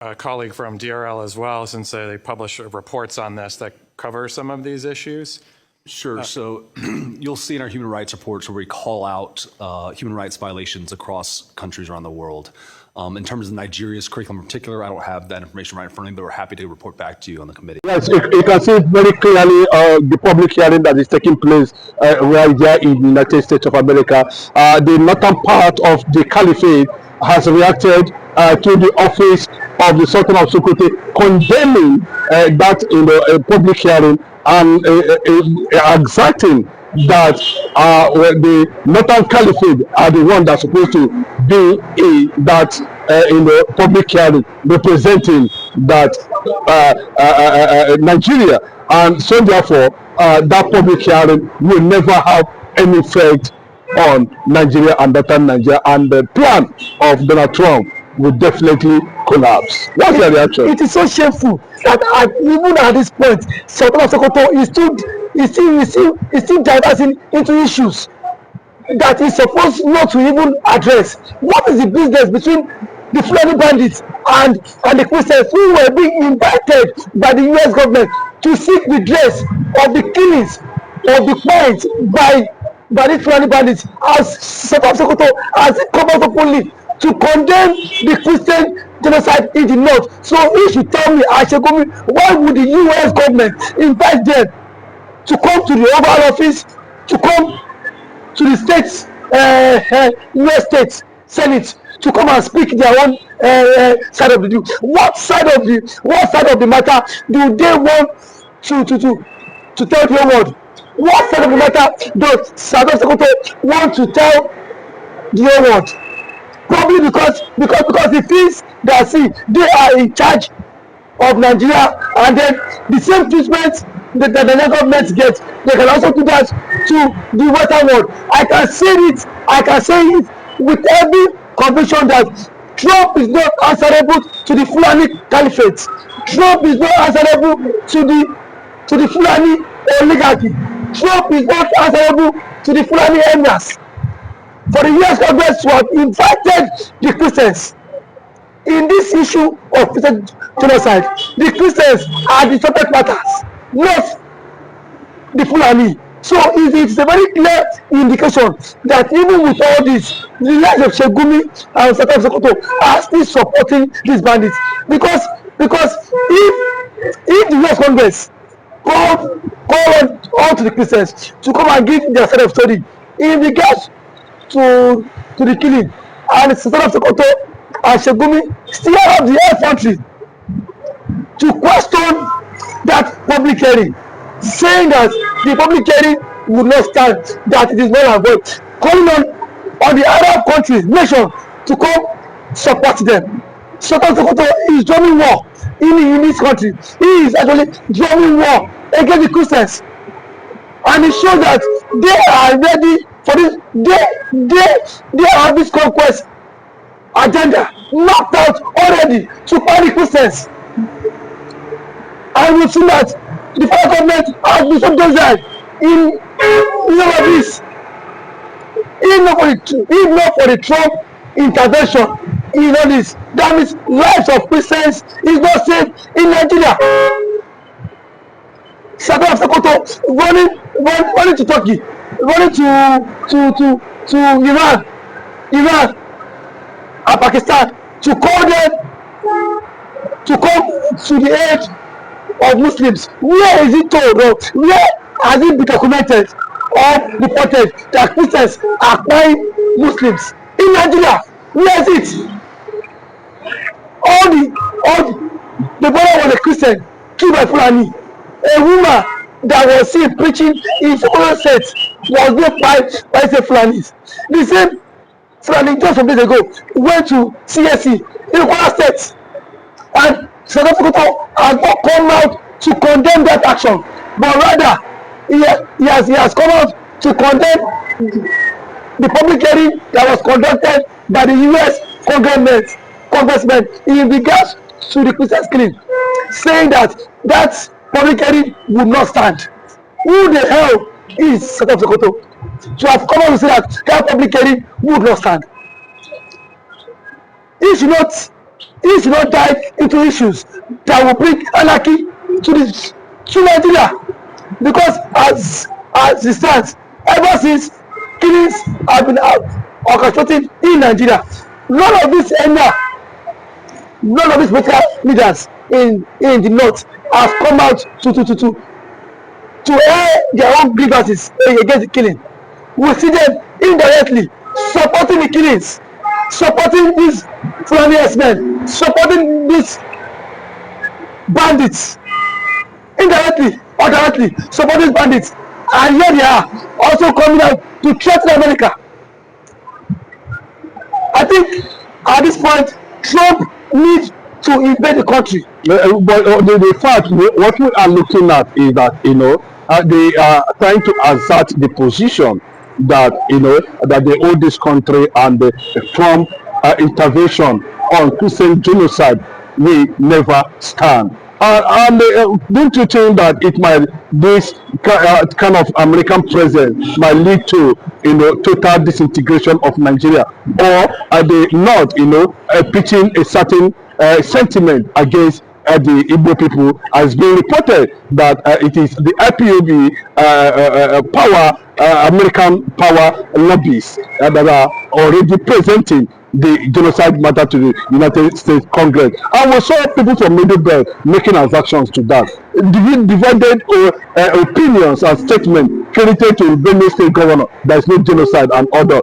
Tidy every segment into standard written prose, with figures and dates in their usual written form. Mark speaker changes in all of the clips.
Speaker 1: a colleague from DRL as well, since they publish reports on this that cover some of these issues.
Speaker 2: Sure. So you'll see in our human rights reports where we call out human rights violations across countries around the world. In terms of Nigeria's curriculum in particular, I don't have that information right in front of me, but we're happy to report back to you on the committee.
Speaker 3: Yes, you can see very clearly the public hearing that is taking place right there in the United States of America. The northern part of the caliphate has reacted to the office of the Sultan of Sokoto, condemning that in the public hearing and exacting that the Northern Caliphate are the one that's supposed to be in the public hearing representing that Nigeria, and so therefore that public hearing will never have any effect on Nigeria and Northern Nigeria, and the plan of Donald Trump will definitely collapse. What's your reaction?
Speaker 4: It is so shameful that even at this point, Sultan of Sokoto is still diverting into issues that he's supposed not to even address. What is the business between the Fulani bandits and the Christians who were being invited by the US government to seek redress of the killings of the clients by the Fulani bandits, as Sultan of Sokoto has come out openly to condemn the Christian genocide in the north? So if you tell me, Ashegumi, why would the US government invite them to come to the Oval Office, to come to the states, US states Senate, to come and speak their own side of the deal? What side of the matter do they want to tell the world? What side of the matter does South Sokoto want to tell the world? Probably because he feels that, see, they are in charge of Nigeria, and then the same treatment that the Nigerian government gets, they can also do that to the Western world. I can say it with every conviction that Trump is not answerable to the Fulani Caliphate. Trump is not answerable to the Fulani oligarchy. Trump is not answerable to the Fulani emirs. For the US government to have invited the Christians in this issue of Christian genocide, the Christians are the subject matters, not the Fulani. So it's a very clear indication that even with all this, the likes of Shegumi and Sultan of Sokoto are still supporting these bandits, because if the US Congress call on to the Christians to come and give their side of story in regards to the killing, and Sultan of Sokoto and Shegumi still have the effrontery to question that public hearing, saying that the public hearing would not stand, that it is not avoid, calling on the Arab countries, nation, to come support them. Sultan of Sokoto is joining war in this country. He is actually joining war against the Christians, and it shows that they are ready for this. They have this conquest agenda knocked out already to punish Christians, and we see that the federal government has been so docile in all of this. If not for the Trump intervention in all this, that means lives of Christians is not safe in Nigeria. Sultan of Sokoto running to Turkey, running to Iran and Pakistan to call them to come to the aid of Muslims. Where is it told, or where has it been documented or reported that Christians are buying Muslims in Nigeria? Where is it? All the brother was a Christian killed by Fulani. A woman that was seen preaching in secular sets was being by the Fulanis. The same Fulani just some days ago went to CSE in Kwara State, and South Africa has not come out to condemn that action, but rather he has come out to condemn the public hearing that was conducted by the US congressmen in regards to the Christian killing, saying that public hearing would not stand. Who the hell is South Africa to have come out to say that public hearing would not stand? He should not he should not dive into issues that will bring anarchy to Nigeria, because as it stands, ever since killings have been orchestrated in Nigeria, none of these political leaders in the north have come out to air their own grievances against the killing. We see them indirectly supporting the killings, supporting these Fulani herdsmen, supporting these bandits, indirectly or directly supporting bandits, and here they are also coming out to threaten America. I think at this point Trump needs to invade the country.
Speaker 3: But the fact, what we are looking at is that, they are trying to assert the position that, that they owe this country, and the Trump intervention on Christian genocide will never stand. Don't you think that this kind of American presence might lead to, total disintegration of Nigeria, or are they not, pitching a certain sentiment against the Igbo people, has been reported that it is the IPOB American power lobbies that are already presenting the genocide matter to the United States Congress, and we saw people from Middle Belt making transactions to that. Divided opinions and statements credited to Benue State Governor there is no genocide and other.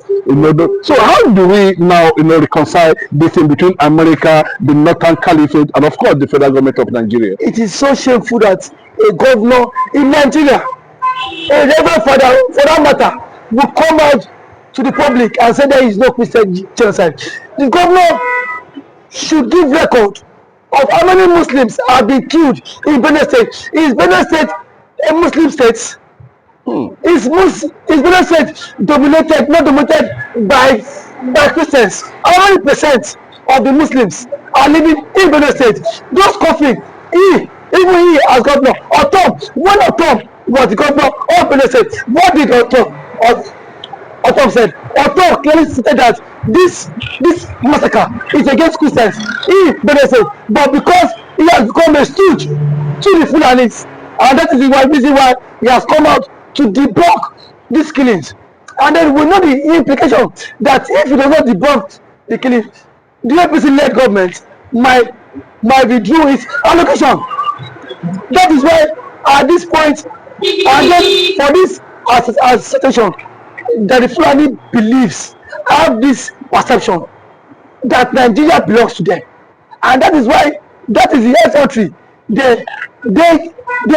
Speaker 3: So how do we now reconcile this thing between America, the Northern Caliphate, and of course the federal government of Nigeria?
Speaker 4: It is so shameful that a governor in Nigeria, a reverend father for that matter, will come out to the public and say there is no Christian genocide. The governor should give record of how many Muslims have been killed in Benue State. Is Benue State a Muslim state? Is Benue State not dominated by Christians? How many percent of the Muslims are living in Benue State? Those coughing, even he as governor, when Otom was the governor of Benue State, what did Otom said? Otom clearly stated that this massacre is against Christians in Benue State, but because he has become a stooge to the Fulanis, and that is the reason why he has come out to debunk these killings. And then we know the implication that if he does not debunk the killings, the APC-led government might withdraw its allocation. That is why at this point, and then for this assertion, that the Fulani believes, have this perception that Nigeria belongs to them, and that is why that is the country they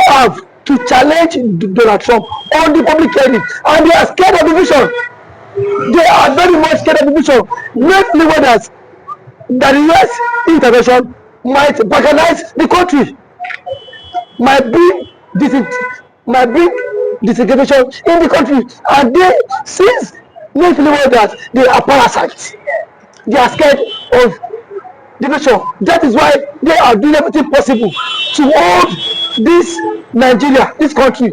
Speaker 4: have to challenge Donald Trump on the public hearing, and they are scared of division. They are very much scared of division. Mainly whether that the US intervention might balkanize the country, might bring disintegration in the country, and they, since mainly that they are parasites, they are scared of division. That is why they are doing everything possible to hold this Nigeria, this country,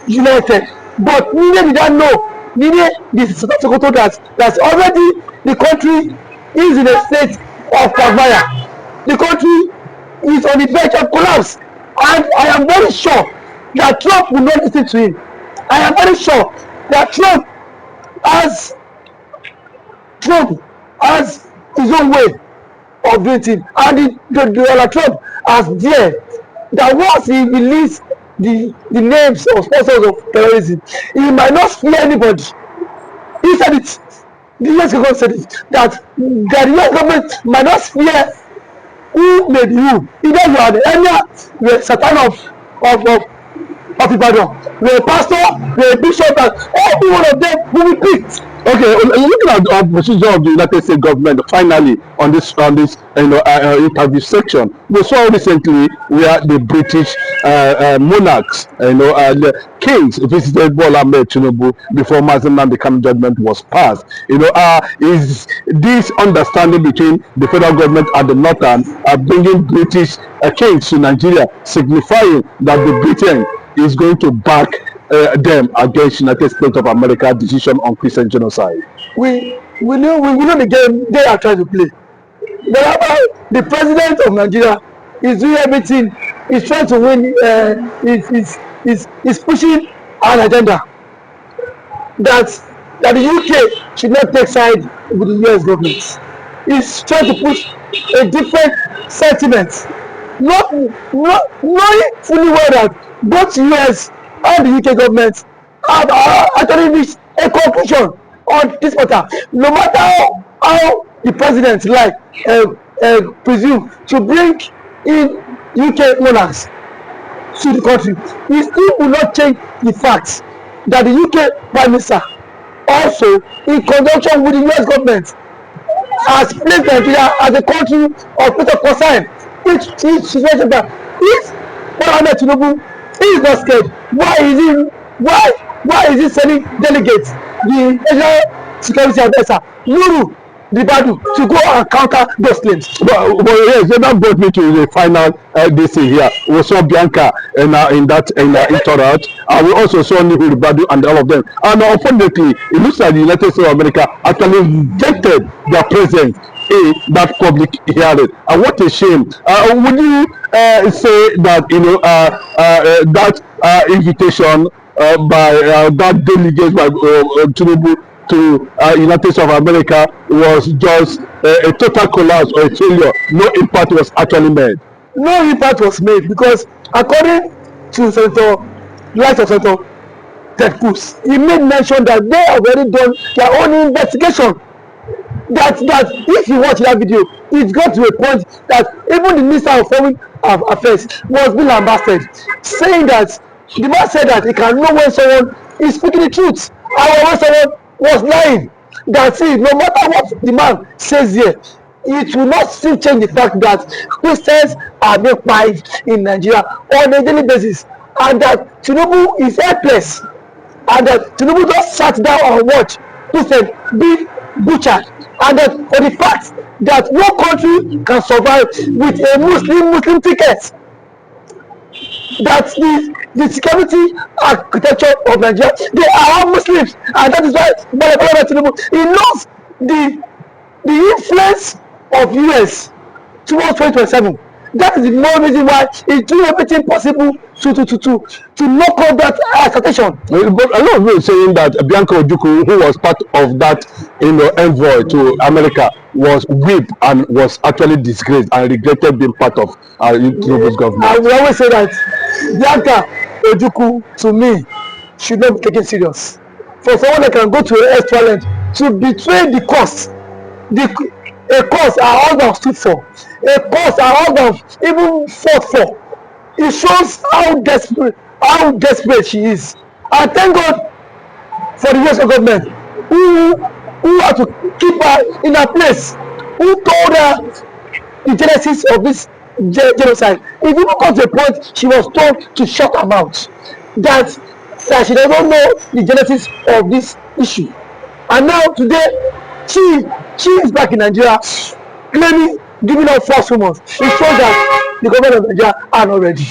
Speaker 4: united. But neither did I know, neither this Sokoto that already the country is in a state of quagmire. The country is on the verge of collapse, and I am very sure that Trump will not listen to him. I am very sure that Trump has his own way of doing things, and Donald Trump has dared that once he release the names of sponsors of terrorism, he might not fear anybody. He said it. The US government said it, that the US government might not fear who may be who. Either you are the emir, you are Satan of Ibadan, you are a pastor, you are a bishop, and every one of them will be picked.
Speaker 3: Okay, looking at the position of the United States government, finally on this interview section, we saw recently where the British monarchs, the kings visited Bola Ahmed Tinubu before Mazen Nnamdi Kanu judgment was passed. Is this understanding between the federal government and the northern bringing British kings to Nigeria, signifying that the Britain is going to back them against United States of America decision on Christian genocide?
Speaker 4: We know the game they are trying to play. wherever the president of Nigeria is doing everything, is trying to win, is pushing an agenda that the UK should not take side with the US government. He's trying to push a different sentiment, not knowing fully well that both US and the UK government have actually reached a conclusion on this matter. No matter how the president presume to bring in UK monarchs to the country, he still will not change the fact that the UK Prime Minister, also in conjunction with the US government, has placed Nigeria as a country of place of concern. Each situation that if President Tinubu is not scared, why is he sending delegates, the national security advisor Nuru Ribadu, to go and counter those claims?
Speaker 3: But yes, that brought me to the final this here. We saw Bianca in that interact, and we also saw Nuru Ribadu and all of them. And unfortunately, it looks like the United States of America actually rejected their presence in that public hearing. And what a shame. Would you say that that invitation by that delegate by Tinubu to United States of America was just a total collapse or a failure? No impact was actually made.
Speaker 4: No impact was made because according to Senator Ted Cruz, he made mention that they have already done their own investigation. That if you watch that video, it got to a point that even the Minister of Foreign Affairs was being lambasted, saying that the man said that he can know when someone is speaking the truth and when someone was lying. That see, no matter what the man says here, it will not still change the fact that Christians are being fired in Nigeria on a daily basis, and that Tinubu is helpless, and that Tinubu just sat down and watched Christians be butchered, and that for the fact that no country can survive with a Muslim ticket, that the security architecture of Nigeria, they are all Muslims, and that is why Tinubu, he knows the influence of US towards 2027. That is the more reason why he's doing everything possible to knock out that expectation.
Speaker 3: But a lot of people saying that Bianca Ojukwu, who was part of that envoy to America, was whipped and was actually disgraced and regretted being part of Tinubu's government.
Speaker 4: I will always say that Bianca Ojukwu, to me, should not be taken serious. For someone that can go to an extra length to betray the cause, a cause our husband stood for, a cause our husband even fought for, it shows how desperate she is. And thank God for the US government who had to keep her in her place, who told her the genesis of this genocide. It even got to a point she was told to shut her mouth, that she doesn't know the genesis of this issue. And now today she is back in Nigeria claiming, giving out false rumors. It shows that the government of Nigeria are not ready.